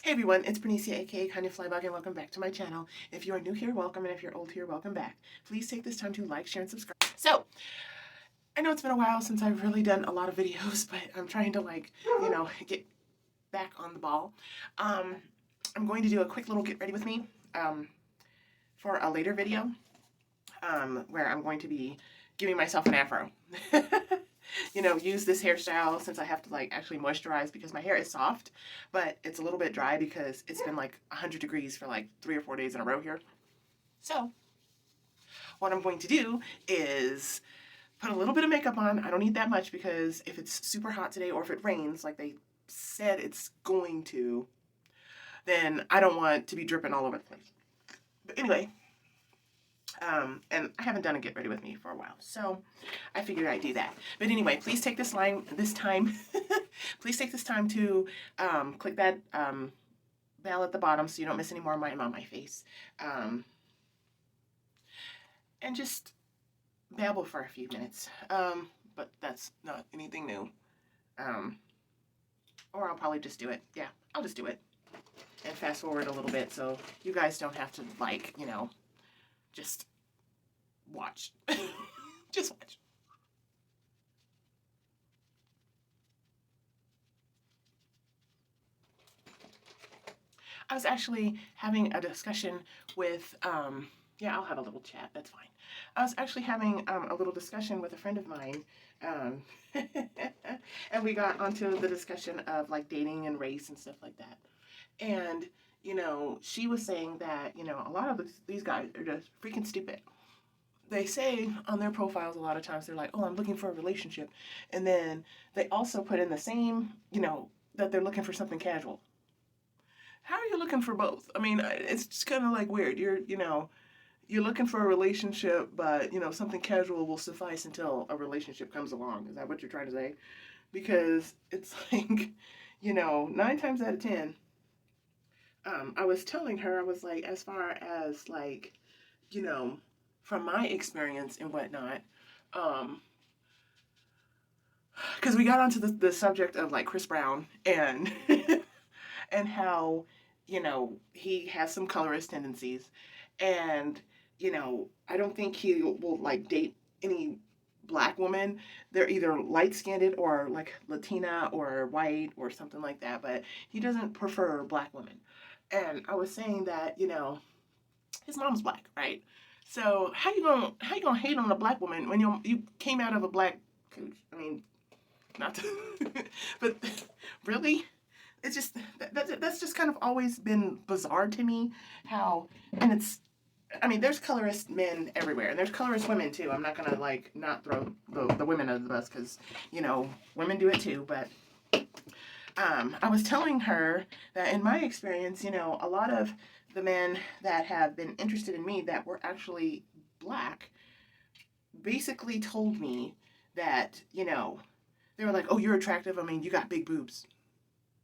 Hey everyone, it's Bernicia, aka Kanyaflybug, and welcome back to my channel. If you are new here, welcome, and if you're old here, welcome back. Please take this time to like, share, and subscribe. So, I know it's been a while since I've really done a lot of videos, but I'm trying to get back on the ball. I'm going to do a quick little get ready with me for a later video where I'm going to be giving myself an afro. Use this hairstyle since I have to actually moisturize because my hair is soft, but it's a little bit dry because it's been 100 degrees for 3 or 4 days in a row here. So what I'm going to do is put a little bit of makeup on. I don't need that much because if it's super hot today or if it rains like they said it's going to, then I don't want to be dripping all over the place. But anyway, and I haven't done a get ready with me for a while, so I figured I'd do that. But anyway, please take this time please take this time to click that bell at the bottom so you don't miss any more of mine on my face, and just babble for a few minutes, but that's not anything new, or I'll probably just do it. Yeah, I'll just do it and fast forward a little bit so you guys don't have to just watch. Just watch. I was actually having a discussion with, yeah, I'll have a little chat, that's fine. I was actually having a little discussion with a friend of mine, and we got onto the discussion of dating and race and stuff like that. And, she was saying that, a lot of these guys are just freaking stupid. They say on their profiles a lot of times they're like, oh, I'm looking for a relationship. And then they also put in the same, that they're looking for something casual. How are you looking for both? I mean, it's just kind of weird. You're looking for a relationship, but, something casual will suffice until a relationship comes along. Is that what you're trying to say? Because it's 9 times out of 10, I was telling her, I was like, as far as from my experience and whatnot, because we got onto the subject of Chris Brown and and how he has some colorist tendencies, and I don't think he will date any black woman. They're either light-skinned or Latina or white or something like that, but he doesn't prefer black women. And I was saying that his mom's black, right? So how you gonna hate on a black woman when you came out of a black cooch? I mean, not to, but really, it's just that's just kind of always been bizarre to me. How, and it's, I mean, there's colorist men everywhere, and there's colorist women too. I'm not gonna not throw the women under the bus because women do it too. But I was telling her that in my experience, a lot of the men that have been interested in me that were actually black basically told me that, they were like, oh, you're attractive. I mean, you got big boobs.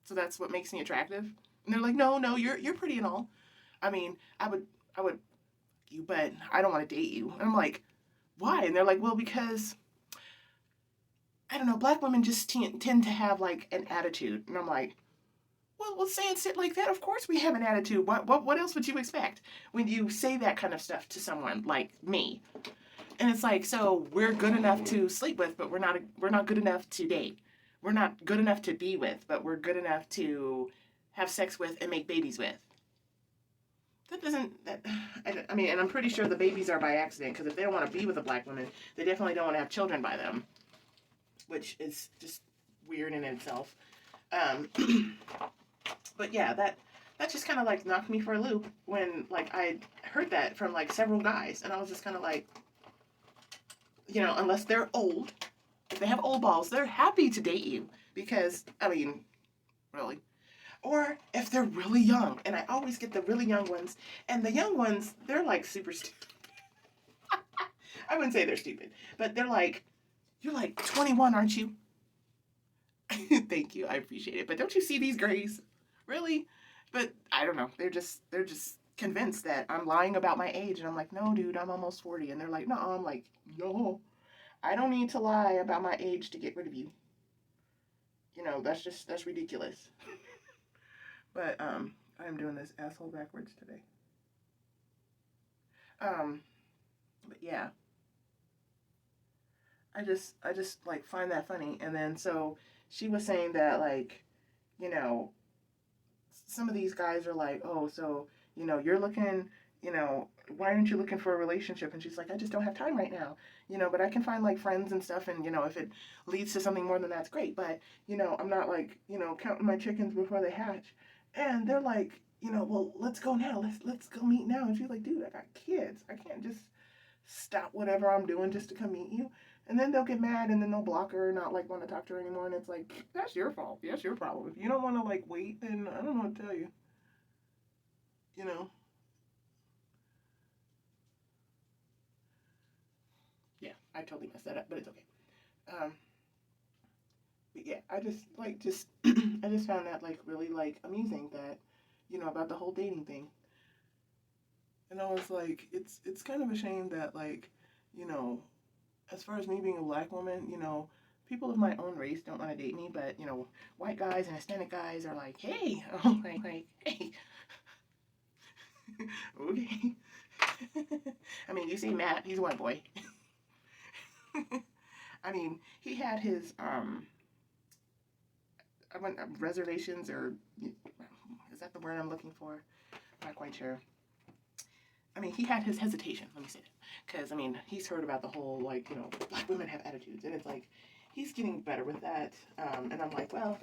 So that's what makes me attractive. And they're like, no, you're pretty and all. I mean, I would you, but I don't want to date you. And I'm like, why? And they're like, well, because I don't know, black women just tend to have an attitude. And I'm like, well, saying shit like that, of course we have an attitude. What else would you expect when you say that kind of stuff to someone like me? And it's like, so we're good enough to sleep with, but we're not good enough to date. We're not good enough to be with, but we're good enough to have sex with and make babies with. That doesn't, I mean, and I'm pretty sure the babies are by accident, because if they don't want to be with a black woman, they definitely don't want to have children by them, which is just weird in itself. But yeah, that just kind of knocked me for a loop when I heard that from several guys, and I was just kind of unless they're old, if they have old balls, they're happy to date you because, I mean, really. Or if they're really young, and I always get the really young ones, and the young ones, they're super stupid. I wouldn't say they're stupid, but they're you're 21, aren't you? Thank you, I appreciate it. But don't you see these grays? Really? But I don't know. They're just convinced that I'm lying about my age, and I'm like, no, dude, I'm almost 40. And they're like, no. I'm like, no, I don't need to lie about my age to get rid of you. That's ridiculous. But I'm doing this asshole backwards today. But yeah, I just like find that funny. And then so she was saying that, like, you know, some of these guys are like, oh, so, you're looking, why aren't you looking for a relationship? And she's like, I just don't have time right now, but I can find like friends and stuff. And, if it leads to something more than that's great. But, I'm not like, counting my chickens before they hatch. And they're like, well, let's go now. Let's go meet now. And she's like, dude, I got kids. I can't just stop whatever I'm doing just to come meet you. And then they'll get mad and then they'll block her, not like want to talk to her anymore. And it's like, that's your fault. That's your problem. If you don't want to like wait, then I don't know what to tell you. You know? Yeah, I totally messed that up, but it's okay. Um, but yeah, I just like I just found that like really like amusing that, about the whole dating thing. And I was like, it's kind of a shame that like, you know, as far as me being a black woman, people of my own race don't want to date me, but white guys and Hispanic guys are like, hey, like, hey, okay. I mean, you see Matt, he's a white boy. I mean, he had his reservations, or is that the word I'm looking for? I'm not quite sure. I mean, he had his hesitation, let me say that. Because, I mean, he's heard about the whole, like, black women have attitudes. And it's like, he's getting better with that. And I'm like, well,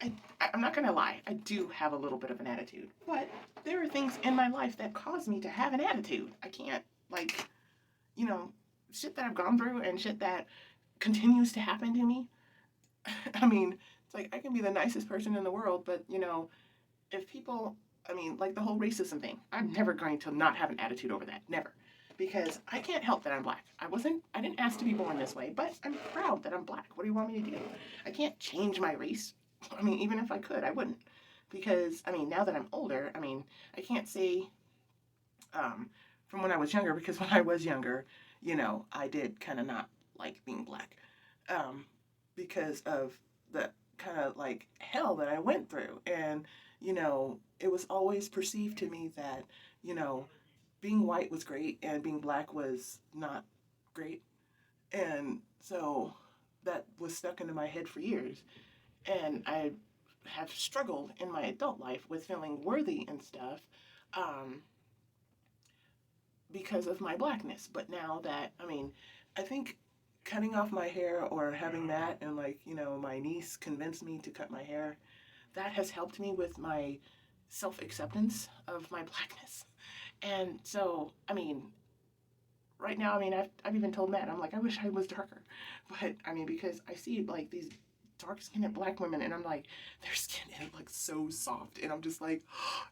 I'm not going to lie. I do have a little bit of an attitude. But there are things in my life that cause me to have an attitude. I can't, like, shit that I've gone through and shit that continues to happen to me. I mean, it's like, I can be the nicest person in the world, but, if people, I mean, like the whole racism thing, I'm never going to not have an attitude over that. Never. Because I can't help that I'm black. I didn't ask to be born this way, but I'm proud that I'm black. What do you want me to do? I can't change my race. I mean, even if I could, I wouldn't. Because, I mean, now that I'm older, I mean, I can't say from when I was younger, because when I was younger, I did kind of not like being black. Because of the kind of like hell that I went through. And, it was always perceived to me that, being white was great and being black was not great. And so that was stuck into my head for years. And I have struggled in my adult life with feeling worthy and stuff because of my blackness. But now that, I mean, I think cutting off my hair or having that, and like, my niece convinced me to cut my hair, that has helped me with my self-acceptance of my blackness. And so, I mean, right now, I mean, I've even told Matt, I'm like, I wish I was darker. But, I mean, because I see, like, these dark-skinned black women, and I'm like, their skin is, like, so soft. And I'm just like,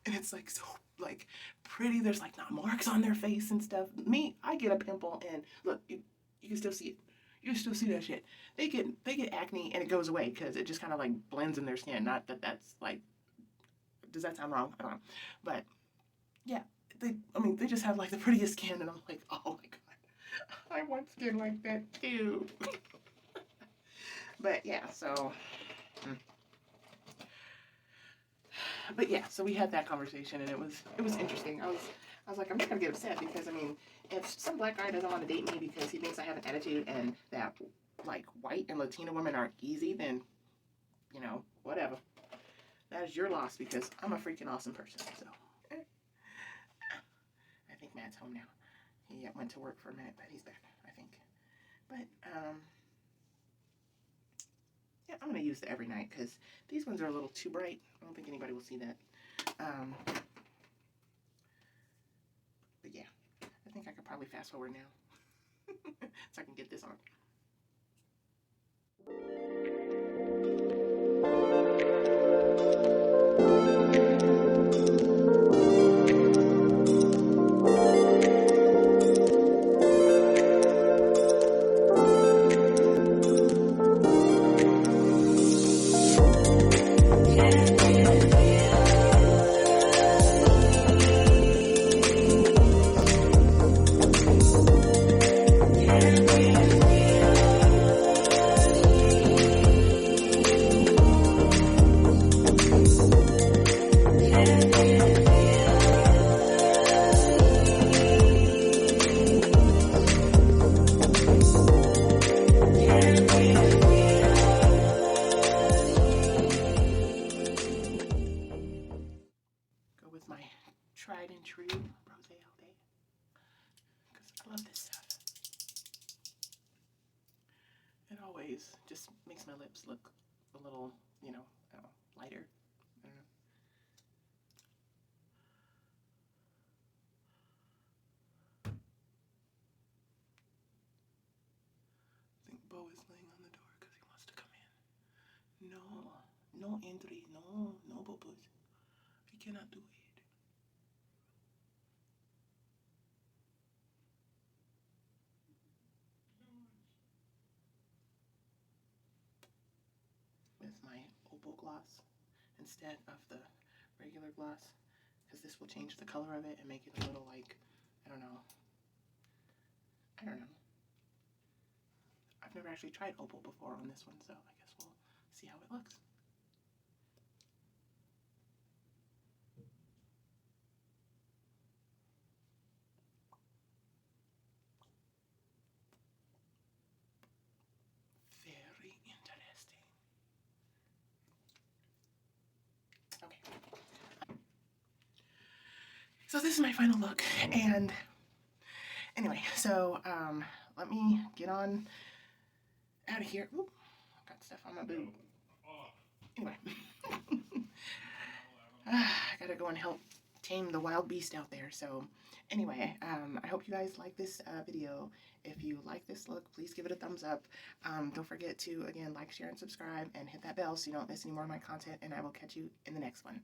and it's, like, so, like, pretty. There's, like, not marks on their face and stuff. Me, I get a pimple, and look, you can still see it. You can still see that shit. They get acne, and it goes away, because it just kind of, like, blends in their skin. Not that that's, like, does that sound wrong? I don't know. But, yeah. They just have like the prettiest skin, and I'm like, oh my god, I want skin like that too. But yeah, so, so we had that conversation, and it was interesting. I was like, I'm not gonna get upset, because I mean, if some black guy doesn't want to date me because he thinks I have an attitude and that like white and Latina women aren't easy, then whatever. That is your loss, because I'm a freaking awesome person. So. I think Matt's home now. He went to work for a minute, but he's back, I think. But, yeah, I'm going to use the every night, because these ones are a little too bright. I don't think anybody will see that. But, yeah, I think I could probably fast forward now, so I can get this on. tried and true rosé all day. Because I love this stuff. It always just makes my lips look a little, you know, lighter. I don't know. I think Bo is laying on the door because he wants to come in. No, no entry, no, no bubbles. He cannot do it. With my opal gloss instead of the regular gloss, because this will change the color of it and make it a little like, I don't know. I've never actually tried opal before on this one, so I guess we'll see how it looks. Very interesting. Okay. So this is my final look, and anyway, so let me get on out of here. Oop, got stuff on my boob. Anyway, I gotta go and help tame the wild beast out there. So anyway, I hope you guys like this video. If you like this look, please give it a thumbs up. Don't forget to, again, like, share, and subscribe, and hit that bell so you don't miss any more of my content, and I will catch you in the next one.